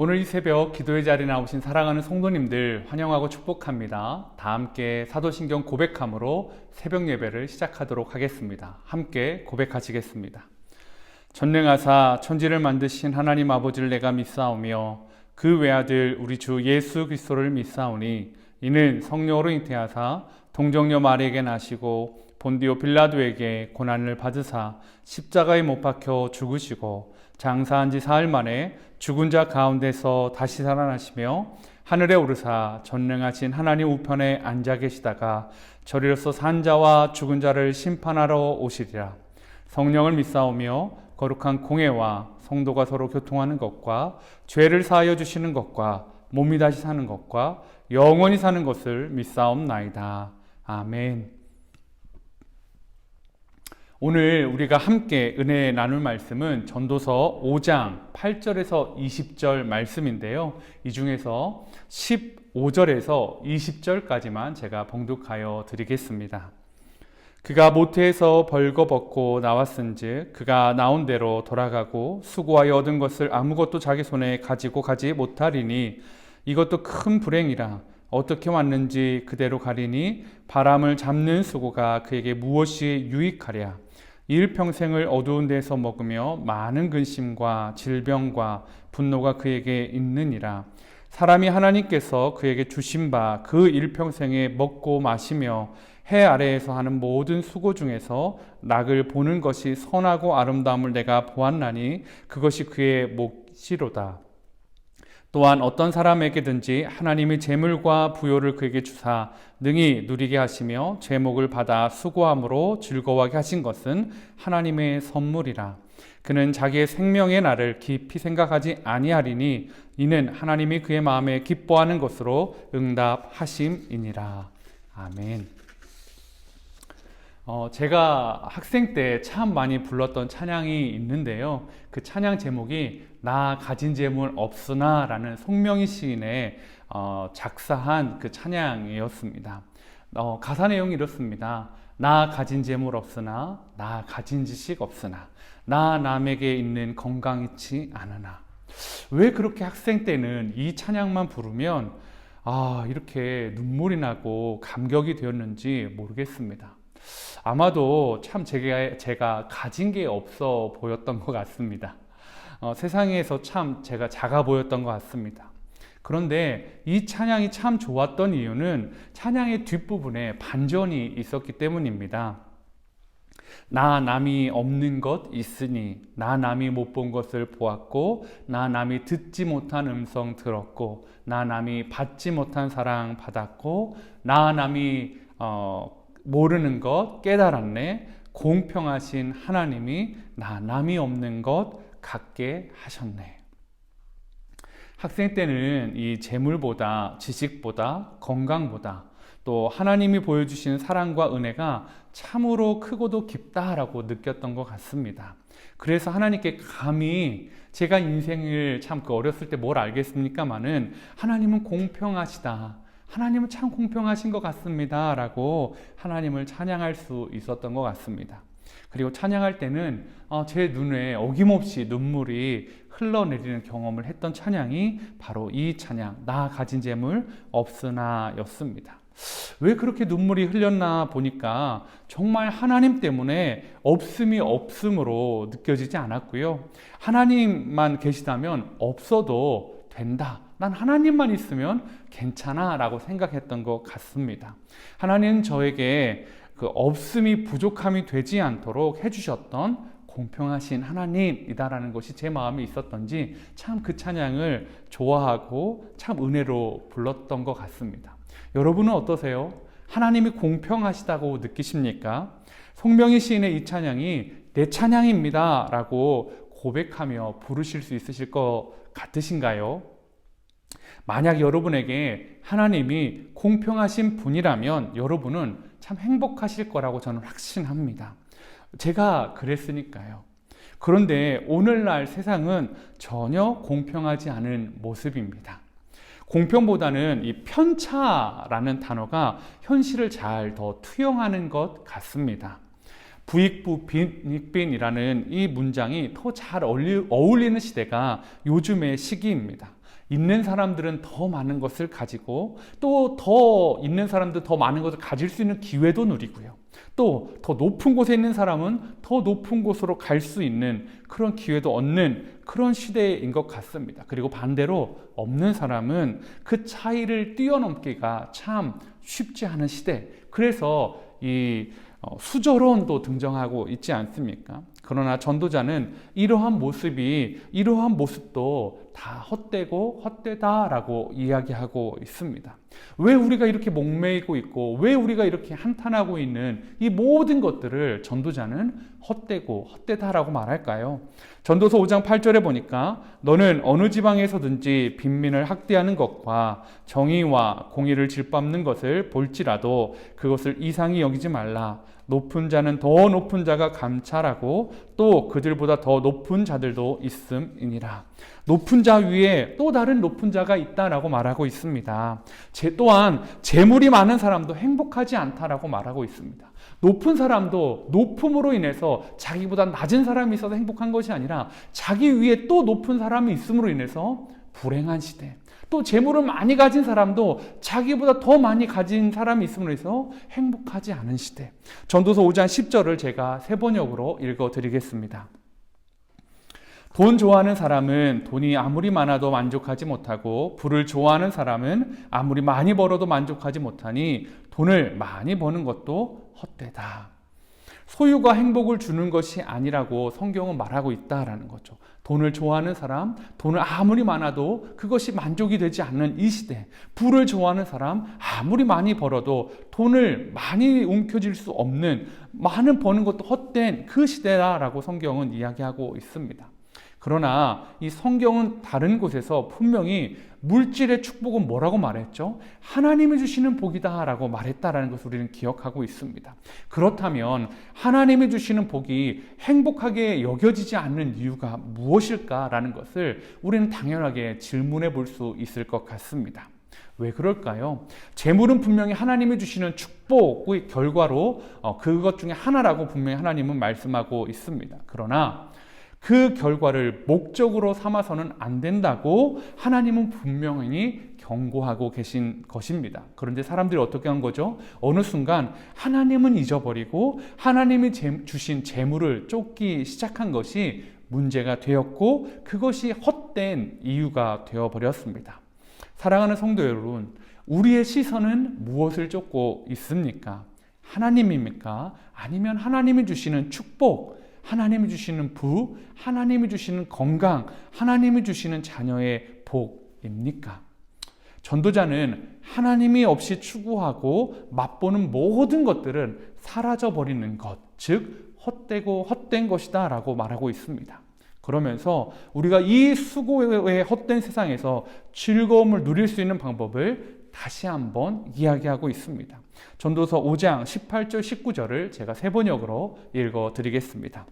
오늘 이 새벽 기도의 자리에 나오신 사랑하는 성도님들 환영하고 축복합니다. 다 함께 사도신경 고백함으로 새벽 예배를 시작하도록 하겠습니다. 함께 고백하시겠습니다. 전능하사 천지를 만드신 하나님 아버지를 내가 믿사오며 그 외아들 우리 주 예수 그리스도를 믿사오니 이는 성령으로 잉태하사 동정녀 마리에게 나시고 본디오 빌라도에게 고난을 받으사 십자가에 못 박혀 죽으시고 장사한 지 사흘 만에 죽은 자 가운데서 다시 살아나시며 하늘에 오르사 전능하신 하나님 우편에 앉아 계시다가 저리로서 산 자와 죽은 자를 심판하러 오시리라. 성령을 믿사오며 거룩한 공회와 성도가 서로 교통하는 것과 죄를 사하여 주시는 것과 몸이 다시 사는 것과 영원히 사는 것을 믿사옵나이다. 아멘. 오늘 우리가 함께 은혜 나눌 말씀은 전도서 5장 8절에서 20절 말씀인데요. 이 중에서 15절에서 20절까지만 제가 봉독하여 드리겠습니다. 그가 모태에서 벌거벗고 나왔은즉 그가 나온 대로 돌아가고 수고하여 얻은 것을 아무것도 자기 손에 가지고 가지 못하리니 이것도 큰 불행이라. 어떻게 왔는지 그대로 가리니 바람을 잡는 수고가 그에게 무엇이 유익하랴. 일평생을 어두운 데서 먹으며 많은 근심과 질병과 분노가 그에게 있느니라. 사람이 하나님께서 그에게 주신 바 그 일평생에 먹고 마시며 해 아래에서 하는 모든 수고 중에서 낙을 보는 것이 선하고 아름다움을 내가 보았나니 그것이 그의 몫이로다. 또한 어떤 사람에게든지 하나님이 재물과 부요를 그에게 주사 능히 누리게 하시며 제목을 받아 수고함으로 즐거워하게 하신 것은 하나님의 선물이라. 그는 자기의 생명의 날을 깊이 생각하지 아니하리니 이는 하나님이 그의 마음에 기뻐하는 것으로 응답하심이니라. 아멘. 제가 학생 때 참 많이 불렀던 찬양이 있는데요. 그 찬양 제목이 나 가진 재물 없으나 라는 송명희 시인의 작사한 그 찬양이었습니다. 가사 내용이 이렇습니다. 나 가진 재물 없으나 나 가진 지식 없으나 나 남에게 있는 건강 잃지 않으나. 왜 그렇게 학생 때는 이 찬양만 부르면 이렇게 눈물이 나고 감격이 되었는지 모르겠습니다. 아마도 참 제가 가진 게 없어 보였던 것 같습니다. 세상에서 참 제가 작아 보였던 것 같습니다. 그런데 이 찬양이 참 좋았던 이유는 찬양의 뒷부분에 반전이 있었기 때문입니다. 나 남이 없는 것 있으니 나 남이 못 본 것을 보았고 나 남이 듣지 못한 음성 들었고 나 남이 받지 못한 사랑 받았고 나 남이 모르는 것 깨달았네. 공평하신 하나님이 나 남이 없는 것 갖게 하셨네. 학생 때는 이 재물보다 지식보다 건강보다 또 하나님이 보여주신 사랑과 은혜가 참으로 크고도 깊다라고 느꼈던 것 같습니다. 그래서 하나님께 감히 제가 인생을 참 어렸을 때 뭘 알겠습니까마는 하나님은 공평하시다. 하나님은 참 공평하신 것 같습니다 라고 하나님을 찬양할 수 있었던 것 같습니다. 그리고 찬양할 때는 제 눈에 어김없이 눈물이 흘러내리는 경험을 했던 찬양이 바로 이 찬양 나 가진 재물 없으나 였습니다. 왜 그렇게 눈물이 흘렸나 보니까 정말 하나님 때문에 없음이 없음으로 느껴지지 않았고요. 하나님만 계시다면 없어도 된다. 난 하나님만 있으면 괜찮아 라고 생각했던 것 같습니다. 하나님은 저에게 그 없음이 부족함이 되지 않도록 해주셨던 공평하신 하나님이다라는 것이 제 마음에 있었던지 참 그 찬양을 좋아하고 참 은혜로 불렀던 것 같습니다. 여러분은 어떠세요? 하나님이 공평하시다고 느끼십니까? 송명희 시인의 이 찬양이 내 찬양입니다 라고 고백하며 부르실 수 있으실 것 같으신가요? 만약 여러분에게 하나님이 공평하신 분이라면 여러분은 참 행복하실 거라고 저는 확신합니다. 제가 그랬으니까요. 그런데 오늘날 세상은 전혀 공평하지 않은 모습입니다. 공평보다는 이 편차라는 단어가 현실을 잘 더 투영하는 것 같습니다. 부익부 빈익빈이라는 이 문장이 더 잘 어울리는 시대가 요즘의 시기입니다. 있는 사람들은 더 많은 것을 가지고 또 더 있는 사람들 더 많은 것을 가질 수 있는 기회도 누리고요. 또 더 높은 곳에 있는 사람은 더 높은 곳으로 갈 수 있는 그런 기회도 얻는 그런 시대인 것 같습니다. 그리고 반대로 없는 사람은 그 차이를 뛰어넘기가 참 쉽지 않은 시대. 그래서 이 수저론도 등장하고 있지 않습니까? 그러나 전도자는 이러한 모습도 다 헛되고 헛되다라고 이야기하고 있습니다. 왜 우리가 이렇게 목매이고 있고 왜 우리가 이렇게 한탄하고 있는 이 모든 것들을 전도자는 헛되고 헛되다라고 말할까요? 전도서 5장 8절에 보니까 너는 어느 지방에서든지 빈민을 학대하는 것과 정의와 공의를 질밟는 것을 볼지라도 그것을 이상히 여기지 말라. 높은 자는 더 높은 자가 감찰하고 또 그들보다 더 높은 자들도 있음이니라. 높은 자 위에 또 다른 높은 자가 있다라고 말하고 있습니다. 또한 재물이 많은 사람도 행복하지 않다라고 말하고 있습니다. 높은 사람도 높음으로 인해서 자기보다 낮은 사람이 있어서 행복한 것이 아니라 자기 위에 또 높은 사람이 있음으로 인해서 불행한 시대. 또 재물을 많이 가진 사람도 자기보다 더 많이 가진 사람이 있음으로 해서 행복하지 않은 시대. 전도서 5장 10절을 제가 세번역으로 읽어드리겠습니다. 돈 좋아하는 사람은 돈이 아무리 많아도 만족하지 못하고 부를 좋아하는 사람은 아무리 많이 벌어도 만족하지 못하니 돈을 많이 버는 것도 헛되다. 소유가 행복을 주는 것이 아니라고 성경은 말하고 있다라는 거죠. 돈을 좋아하는 사람, 돈을 아무리 많아도 그것이 만족이 되지 않는 이 시대. 부를 좋아하는 사람, 아무리 많이 벌어도 돈을 많이 움켜쥘 수 없는, 많은 버는 것도 헛된 그 시대라고 성경은 이야기하고 있습니다. 그러나 이 성경은 다른 곳에서 분명히 물질의 축복은 뭐라고 말했죠? 하나님이 주시는 복이다라고 말했다라는 것을 우리는 기억하고 있습니다. 그렇다면 하나님이 주시는 복이 행복하게 여겨지지 않는 이유가 무엇일까라는 것을 우리는 당연하게 질문해 볼 수 있을 것 같습니다. 왜 그럴까요? 재물은 분명히 하나님이 주시는 축복의 결과로 그것 중에 하나라고 분명히 하나님은 말씀하고 있습니다. 그러나 그 결과를 목적으로 삼아서는 안 된다고 하나님은 분명히 경고하고 계신 것입니다. 그런데 사람들이 어떻게 한 거죠? 어느 순간 하나님은 잊어버리고 하나님이 주신 재물을 쫓기 시작한 것이 문제가 되었고 그것이 헛된 이유가 되어버렸습니다. 사랑하는 성도 여러분, 우리의 시선은 무엇을 쫓고 있습니까? 하나님입니까? 아니면 하나님이 주시는 축복, 하나님이 주시는 부, 하나님이 주시는 건강, 하나님이 주시는 자녀의 복입니까? 전도자는 하나님이 없이 추구하고 맛보는 모든 것들은 사라져버리는 것, 즉 헛되고 헛된 것이다 라고 말하고 있습니다. 그러면서 우리가 이 수고의 헛된 세상에서 즐거움을 누릴 수 있는 방법을 다시 한번 이야기하고 있습니다. 전도서 5장 18절 19절을 제가 세번역으로 읽어드리겠습니다.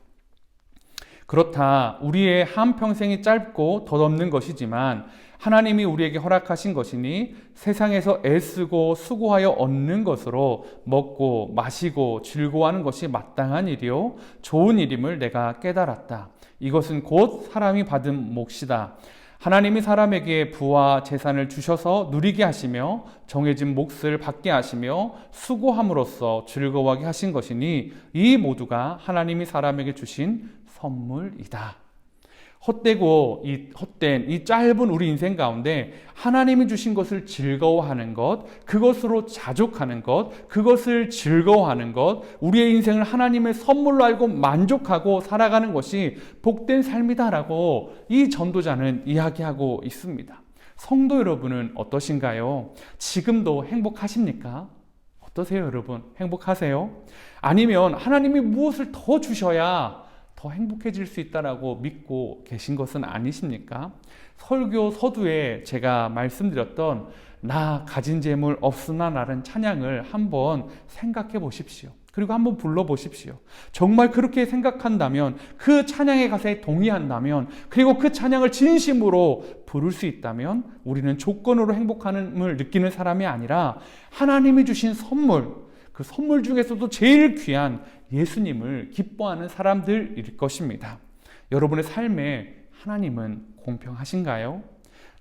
그렇다 우리의 한평생이 짧고 덧없는 것이지만 하나님이 우리에게 허락하신 것이니 세상에서 애쓰고 수고하여 얻는 것으로 먹고 마시고 즐거워하는 것이 마땅한 일이요 좋은 일임을 내가 깨달았다. 이것은 곧 사람이 받은 몫이다. 하나님이 사람에게 부와 재산을 주셔서 누리게 하시며 정해진 몫을 받게 하시며 수고함으로써 즐거워하게 하신 것이니 이 모두가 하나님이 사람에게 주신 선물이다. 헛된 이 짧은 우리 인생 가운데 하나님이 주신 것을 즐거워하는 것, 그것으로 자족하는 것, 그것을 즐거워하는 것, 우리의 인생을 하나님의 선물로 알고 만족하고 살아가는 것이 복된 삶이다라고 이 전도자는 이야기하고 있습니다. 성도 여러분은 어떠신가요? 지금도 행복하십니까? 어떠세요, 여러분? 행복하세요? 아니면 하나님이 무엇을 더 주셔야 더 행복해질 수 있다라고 믿고 계신 것은 아니십니까? 설교 서두에 제가 말씀드렸던 나 가진 재물 없으나 라는 찬양을 한번 생각해 보십시오. 그리고 한번 불러보십시오. 정말 그렇게 생각한다면, 그 찬양의 가사에 동의한다면, 그리고 그 찬양을 진심으로 부를 수 있다면 우리는 조건으로 행복함을 느끼는 사람이 아니라 하나님이 주신 선물, 그 선물 중에서도 제일 귀한 예수님을 기뻐하는 사람들일 것입니다. 여러분의 삶에 하나님은 공평하신가요?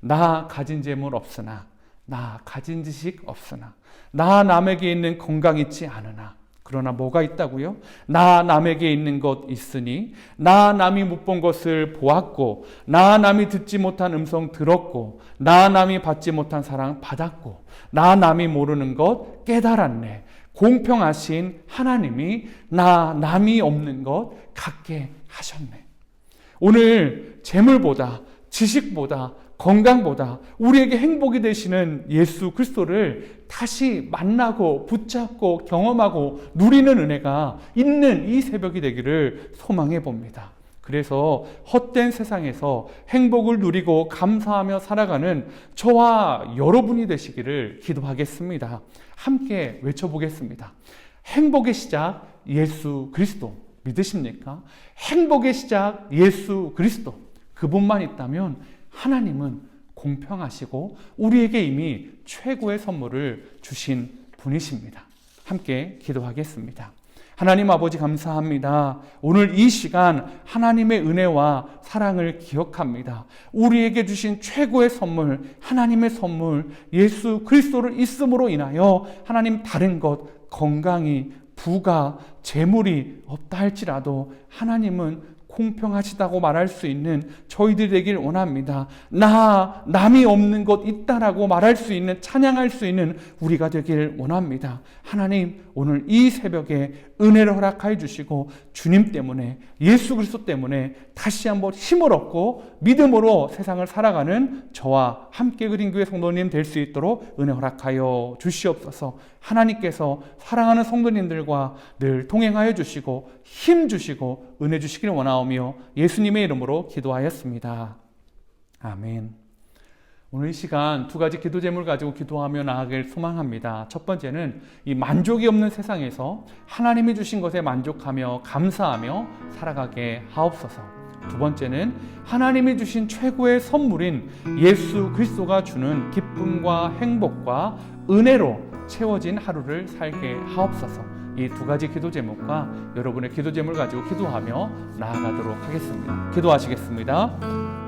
나 가진 재물 없으나, 나 가진 지식 없으나, 나 남에게 있는 건강 있지 않으나, 그러나 뭐가 있다고요? 나 남에게 있는 것 있으니, 나 남이 못 본 것을 보았고, 나 남이 듣지 못한 음성 들었고, 나 남이 받지 못한 사랑 받았고, 나 남이 모르는 것 깨달았네. 공평하신 하나님이 나 남이 없는 것 갖게 하셨네. 오늘 재물보다, 지식보다, 건강보다 우리에게 행복이 되시는 예수 그리스도를 다시 만나고 붙잡고 경험하고 누리는 은혜가 있는 이 새벽이 되기를 소망해 봅니다. 그래서 헛된 세상에서 행복을 누리고 감사하며 살아가는 저와 여러분이 되시기를 기도하겠습니다. 함께 외쳐보겠습니다. 행복의 시작 예수 그리스도 믿으십니까? 행복의 시작 예수 그리스도. 그분만 있다면 하나님은 공평하시고 우리에게 이미 최고의 선물을 주신 분이십니다. 함께 기도하겠습니다. 하나님 아버지 감사합니다. 오늘 이 시간 하나님의 은혜와 사랑을 기억합니다. 우리에게 주신 최고의 선물, 하나님의 선물, 예수 그리스도를 있음으로 인하여 하나님 다른 것, 건강이, 부가, 재물이 없다 할지라도 하나님은 공평하시다고 말할 수 있는 저희들이 되길 원합니다. 남이 없는 것 있다라고 말할 수 있는, 찬양할 수 있는 우리가 되길 원합니다. 하나님, 오늘 이 새벽에 은혜를 허락하여 주시고 주님 때문에, 예수 그리스도 때문에 다시 한번 힘을 얻고 믿음으로 세상을 살아가는 저와 함께 그린 교회 성도님 될 수 있도록 은혜 허락하여 주시옵소서. 하나님께서 사랑하는 성도님들과 늘 동행하여 주시고 힘 주시고 은혜 주시기를 원하오며 예수님의 이름으로 기도하였습니다. 아멘. 오늘 이 시간 두 가지 기도 제목을 가지고 기도하며 나아가길 소망합니다. 첫 번째는 이 만족이 없는 세상에서 하나님이 주신 것에 만족하며 감사하며 살아가게 하옵소서. 두 번째는 하나님이 주신 최고의 선물인 예수 그리스도가 주는 기쁨과 행복과 은혜로 채워진 하루를 살게 하옵소서. 이 두 가지 기도 제목과 여러분의 기도 제목을 가지고 기도하며 나아가도록 하겠습니다. 기도하시겠습니다.